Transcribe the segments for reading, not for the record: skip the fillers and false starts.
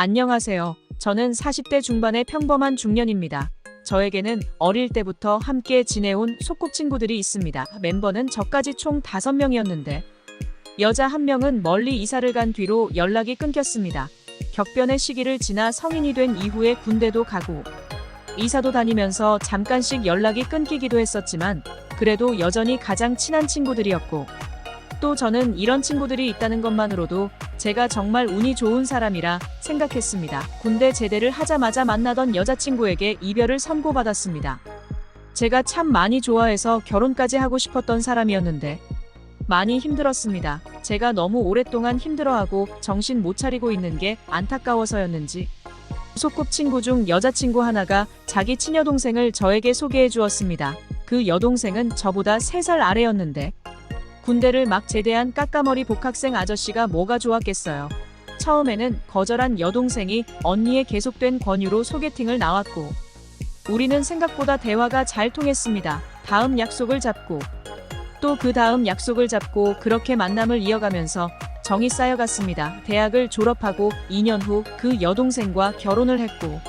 안녕하세요. 저는 40대 중반의 평범한 중년입니다. 저에게는 어릴 때부터 함께 지내온 소꿉친구들이 있습니다. 멤버는 저까지 총 5명이었는데 여자 1명은 멀리 이사를 간 뒤로 연락이 끊겼습니다. 격변의 시기를 지나 성인이 된 이후에 군대도 가고 이사도 다니면서 잠깐씩 연락이 끊기기도 했었지만 그래도 여전히 가장 친한 친구들이었고 또 저는 이런 친구들이 있다는 것만으로도 제가 정말 운이 좋은 사람이라 생각했습니다. 군대 제대를 하자마자 만나던 여자친구에게 이별을 선고받았습니다. 제가 참 많이 좋아해서 결혼까지 하고 싶었던 사람이었는데 많이 힘들었습니다. 제가 너무 오랫동안 힘들어하고 정신 못 차리고 있는 게 안타까워서였는지 소꿉친구 중 여자친구 하나가 자기 친여동생을 저에게 소개해 주었습니다. 그 여동생은 저보다 3살 아래였는데 군대를 막 제대한 까까머리 복학생 아저씨가 뭐가 좋았겠어요. 처음에는 거절한 여동생이 언니의 계속된 권유로 소개팅을 나왔고 우리는 생각보다 대화가 잘 통했습니다. 다음 약속을 잡고 또 그 다음 약속을 잡고 그렇게 만남을 이어가면서 정이 쌓여갔습니다. 대학을 졸업하고 2년 후 그 여동생과 결혼을 했고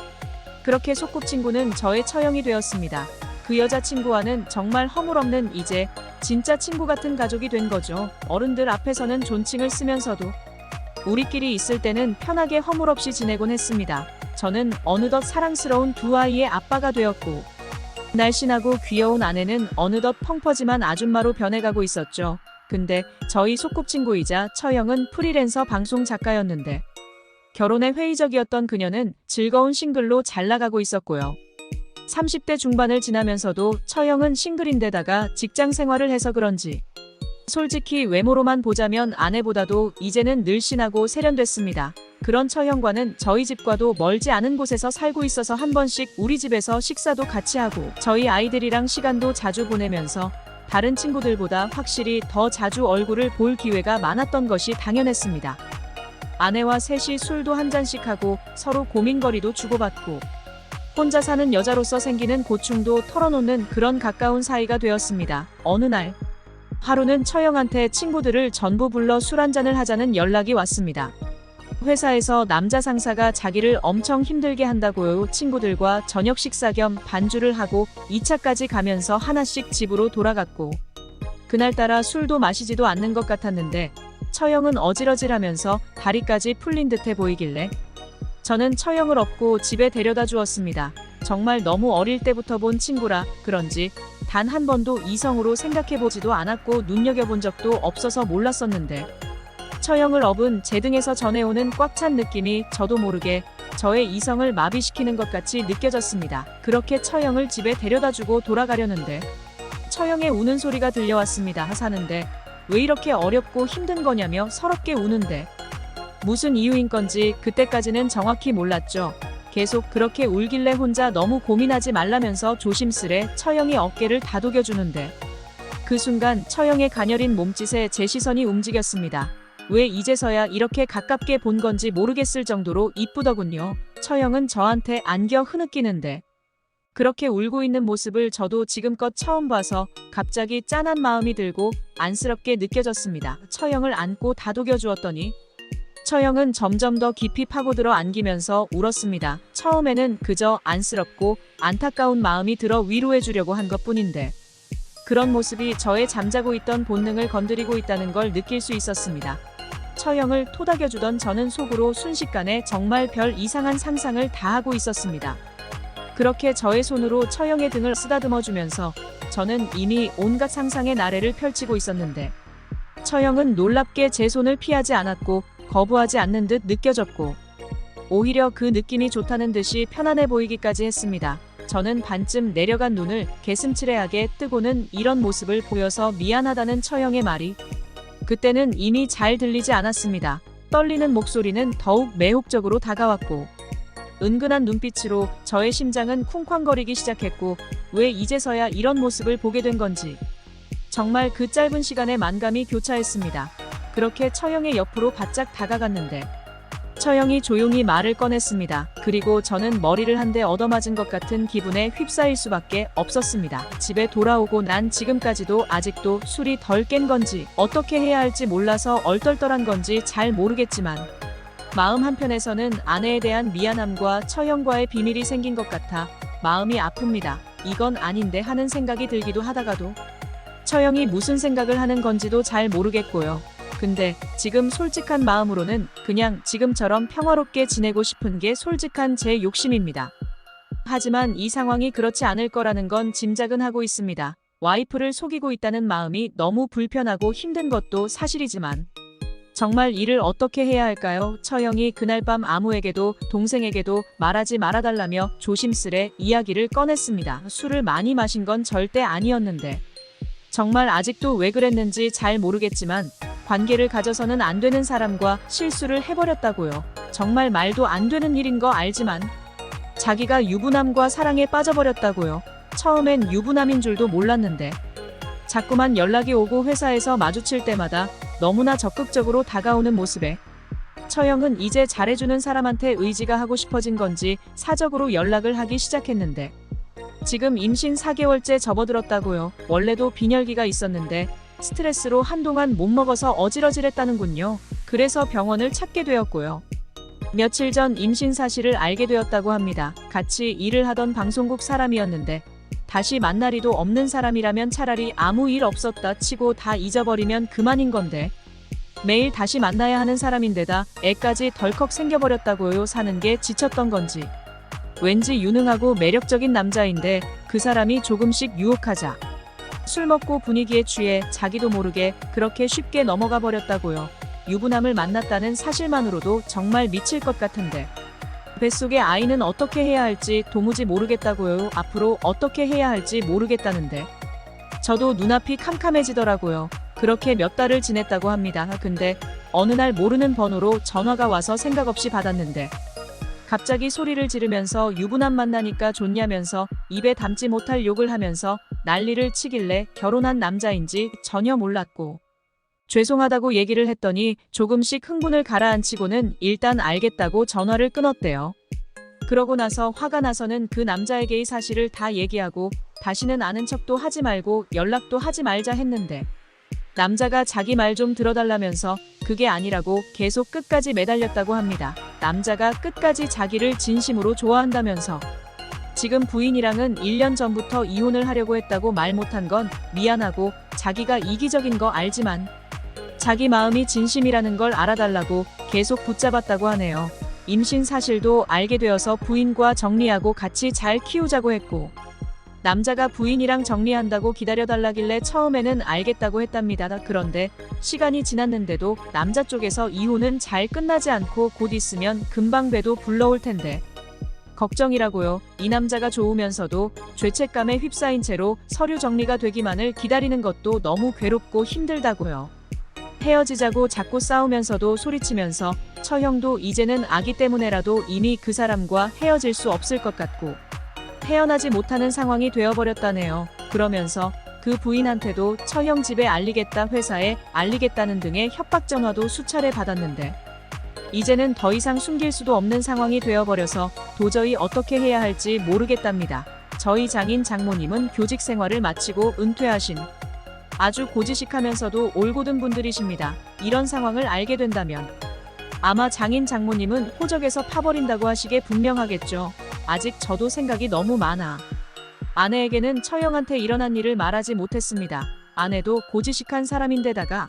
그렇게 소꿉친구는 저의 처형이 되었습니다. 그 여자친구와는 정말 허물없는 이제 진짜 친구 같은 가족이 된 거죠. 어른들 앞에서는 존칭을 쓰면서도 우리끼리 있을 때는 편하게 허물없이 지내곤 했습니다. 저는 어느덧 사랑스러운 2아이의 아빠가 되었고 날씬하고 귀여운 아내는 어느덧 펑퍼짐한 아줌마로 변해가고 있었죠. 근데 저희 소꿉친구이자 처형은 프리랜서 방송 작가였는데 결혼에 회의적이었던 그녀는 즐거운 싱글로 잘 나가고 있었고요. 30대 중반을 지나면서도 처형은 싱글인데다가 직장 생활을 해서 그런지 솔직히 외모로만 보자면 아내보다도 이제는 늘씬하고 세련됐습니다. 그런 처형과는 저희 집과도 멀지 않은 곳에서 살고 있어서 한 번씩 우리 집에서 식사도 같이 하고 저희 아이들이랑 시간도 자주 보내면서 다른 친구들보다 확실히 더 자주 얼굴을 볼 기회가 많았던 것이 당연했습니다. 아내와 셋이 술도 한 잔씩 하고 서로 고민거리도 주고받고 혼자 사는 여자로서 생기는 고충도 털어놓는 그런 가까운 사이가 되었습니다. 어느 날 하루는 처형한테 친구들을 전부 불러 술 한잔을 하자는 연락이 왔습니다. 회사에서 남자 상사가 자기를 엄청 힘들게 한다고요. 친구들과 저녁 식사 겸 반주를 하고 2차까지 가면서 하나씩 집으로 돌아갔고 그날따라 술도 마시지도 않는 것 같았는데 처형은 어질어질하면서 다리까지 풀린 듯해 보이길래 저는 처형을 업고 집에 데려다 주었습니다. 정말 너무 어릴 때부터 본 친구라 그런지 단 한 번도 이성으로 생각해보지도 않았고 눈여겨본 적도 없어서 몰랐었는데 처형을 업은 제 등에서 전해오는 꽉 찬 느낌이 저도 모르게 저의 이성을 마비시키는 것 같이 느껴졌습니다. 그렇게 처형을 집에 데려다주고 돌아가려는데 처형의 우는 소리가 들려왔습니다. 사는데 왜 이렇게 어렵고 힘든 거냐며 서럽게 우는데 무슨 이유인 건지 그때까지는 정확히 몰랐죠. 계속 그렇게 울길래 혼자 너무 고민하지 말라면서 조심스레 처형이 어깨를 다독여주는데 그 순간 처형의 가녀린 몸짓에 제 시선이 움직였습니다. 왜 이제서야 이렇게 가깝게 본 건지 모르겠을 정도로 이쁘더군요. 처형은 저한테 안겨 흐느끼는데 그렇게 울고 있는 모습을 저도 지금껏 처음 봐서 갑자기 짠한 마음이 들고 안쓰럽게 느껴졌습니다. 처형을 안고 다독여 주었더니 처형은 점점 더 깊이 파고들어 안기면서 울었습니다. 처음에는 그저 안쓰럽고 안타까운 마음이 들어 위로해 주려고 한 것뿐인데 그런 모습이 저의 잠자고 있던 본능을 건드리고 있다는 걸 느낄 수 있었습니다. 처형을 토닥여주던 저는 속으로 순식간에 정말 별 이상한 상상을 다 하고 있었습니다. 그렇게 저의 손으로 처형의 등을 쓰다듬어주면서 저는 이미 온갖 상상의 나래를 펼치고 있었는데 처형은 놀랍게 제 손을 피하지 않았고 거부하지 않는 듯 느껴졌고 오히려 그 느낌이 좋다는 듯이 편안해 보이기까지 했습니다. 저는 반쯤 내려간 눈을 개슴츠레하게 뜨고는 이런 모습을 보여서 미안하다는 처형의 말이 그때는 이미 잘 들리지 않았습니다. 떨리는 목소리는 더욱 매혹적으로 다가왔고 은근한 눈빛으로 저의 심장은 쿵쾅거리기 시작했고 왜 이제서야 이런 모습을 보게 된 건지 정말 그 짧은 시간에 만감이 교차했습니다. 그렇게 처형의 옆으로 바짝 다가갔는데 처형이 조용히 말을 꺼냈습니다. 그리고 저는 머리를 한 대 얻어맞은 것 같은 기분에 휩싸일 수밖에 없었습니다. 집에 돌아오고 난 지금까지도 아직도 술이 덜 깬 건지 어떻게 해야 할지 몰라서 얼떨떨한 건지 잘 모르겠지만 마음 한편에서는 아내에 대한 미안함과 처형과의 비밀이 생긴 것 같아 마음이 아픕니다. 이건 아닌데 하는 생각이 들기도 하다가도 처형이 무슨 생각을 하는 건지도 잘 모르겠고요. 근데 지금 솔직한 마음으로는 그냥 지금처럼 평화롭게 지내고 싶은 게 솔직한 제 욕심입니다. 하지만 이 상황이 그렇지 않을 거라는 건 짐작은 하고 있습니다. 와이프를 속이고 있다는 마음이 너무 불편하고 힘든 것도 사실이지만 정말 일을 어떻게 해야 할까요? 처형이 그날 밤 아무에게도 동생에게도 말하지 말아달라며 조심스레 이야기를 꺼냈습니다. 술을 많이 마신 건 절대 아니었는데 정말 아직도 왜 그랬는지 잘 모르겠지만 관계를 가져서는 안 되는 사람과 실수를 해버렸다고요. 정말 말도 안 되는 일인 거 알지만 자기가 유부남과 사랑에 빠져버렸다고요. 처음엔 유부남인 줄도 몰랐는데 자꾸만 연락이 오고 회사에서 마주칠 때마다 너무나 적극적으로 다가오는 모습에 처형은 이제 잘해주는 사람한테 의지가 하고 싶어진 건지 사적으로 연락을 하기 시작했는데 지금 임신 4개월째 접어들었다고요. 원래도 빈혈기가 있었는데 스트레스로 한동안 못 먹어서 어질어질했다는군요. 그래서 병원을 찾게 되었고요. 며칠 전 임신 사실을 알게 되었다고 합니다. 같이 일을 하던 방송국 사람이었는데 다시 만날 이도 없는 사람이라면 차라리 아무 일 없었다 치고 다 잊어버리면 그만인 건데 매일 다시 만나야 하는 사람인데다 애까지 덜컥 생겨버렸다고요. 사는 게 지쳤던 건지 왠지 유능하고 매력적인 남자인데 그 사람이 조금씩 유혹하자 술 먹고 분위기에 취해 자기도 모르게 그렇게 쉽게 넘어가 버렸다고요. 유부남을 만났다는 사실만으로도 정말 미칠 것 같은데 뱃속의 아이는 어떻게 해야 할지 도무지 모르겠다고요. 앞으로 어떻게 해야 할지 모르겠다는데 저도 눈앞이 캄캄해지더라고요. 그렇게 몇 달을 지냈다고 합니다. 근데 어느 날 모르는 번호로 전화가 와서 생각 없이 받았는데 갑자기 소리를 지르면서 유부남 만나니까 좋냐면서 입에 담지 못할 욕을 하면서 난리를 치길래 결혼한 남자인지 전혀 몰랐고 죄송하다고 얘기를 했더니 조금씩 흥분을 가라앉히고는 일단 알겠다고 전화를 끊었대요. 그러고 나서 화가 나서는 그 남자에게 이 사실을 다 얘기하고 다시는 아는 척도 하지 말고 연락도 하지 말자 했는데 남자가 자기 말 좀 들어달라면서 그게 아니라고 계속 끝까지 매달렸다고 합니다. 남자가 끝까지 자기를 진심으로 좋아한다면서 지금 부인이랑은 1년 전부터 이혼을 하려고 했다고 말 못한 건 미안하고 자기가 이기적인 거 알지만 자기 마음이 진심이라는 걸 알아달라고 계속 붙잡았다고 하네요. 임신 사실도 알게 되어서 부인과 정리하고 같이 잘 키우자고 했고 남자가 부인이랑 정리한다고 기다려달라길래 처음에는 알겠다고 했답니다. 그런데 시간이 지났는데도 남자 쪽에서 이혼은 잘 끝나지 않고 곧 있으면 금방 배도 불러올 텐데 걱정이라고요. 이 남자가 좋으면서도 죄책감에 휩싸인 채로 서류 정리가 되기만을 기다리는 것도 너무 괴롭고 힘들다고요. 헤어지자고 자꾸 싸우면서도 소리치면서 처형도 이제는 아기 때문에라도 이미 그 사람과 헤어질 수 없을 것 같고 헤어나지 못하는 상황이 되어버렸다네요. 그러면서 그 부인한테도 처형 집에 알리겠다, 회사에 알리겠다는 등의 협박 전화도 수차례 받았는데 이제는 더 이상 숨길 수도 없는 상황이 되어버려서 도저히 어떻게 해야 할지 모르겠답니다. 저희 장인 장모님은 교직 생활을 마치고 은퇴하신 아주 고지식하면서도 올곧은 분들이십니다. 이런 상황을 알게 된다면 아마 장인 장모님은 호적에서 파버린다고 하시게 분명하겠죠. 아직 저도 생각이 너무 많아. 아내에게는 처형한테 일어난 일을 말하지 못했습니다. 아내도 고지식한 사람인데다가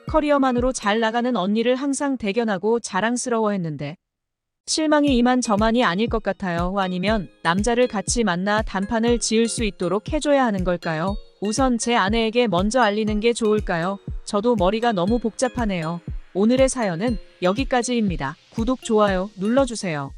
커리어만으로 잘 나가는 언니를 항상 대견하고 자랑스러워했는데 실망이 이만저만이 아닐 것 같아요. 아니면 남자를 같이 만나 단판을 지을 수 있도록 해줘야 하는 걸까요? 우선 제 아내에게 먼저 알리는 게 좋을까요? 저도 머리가 너무 복잡하네요. 오늘의 사연은 여기까지입니다. 구독, 좋아요 눌러주세요.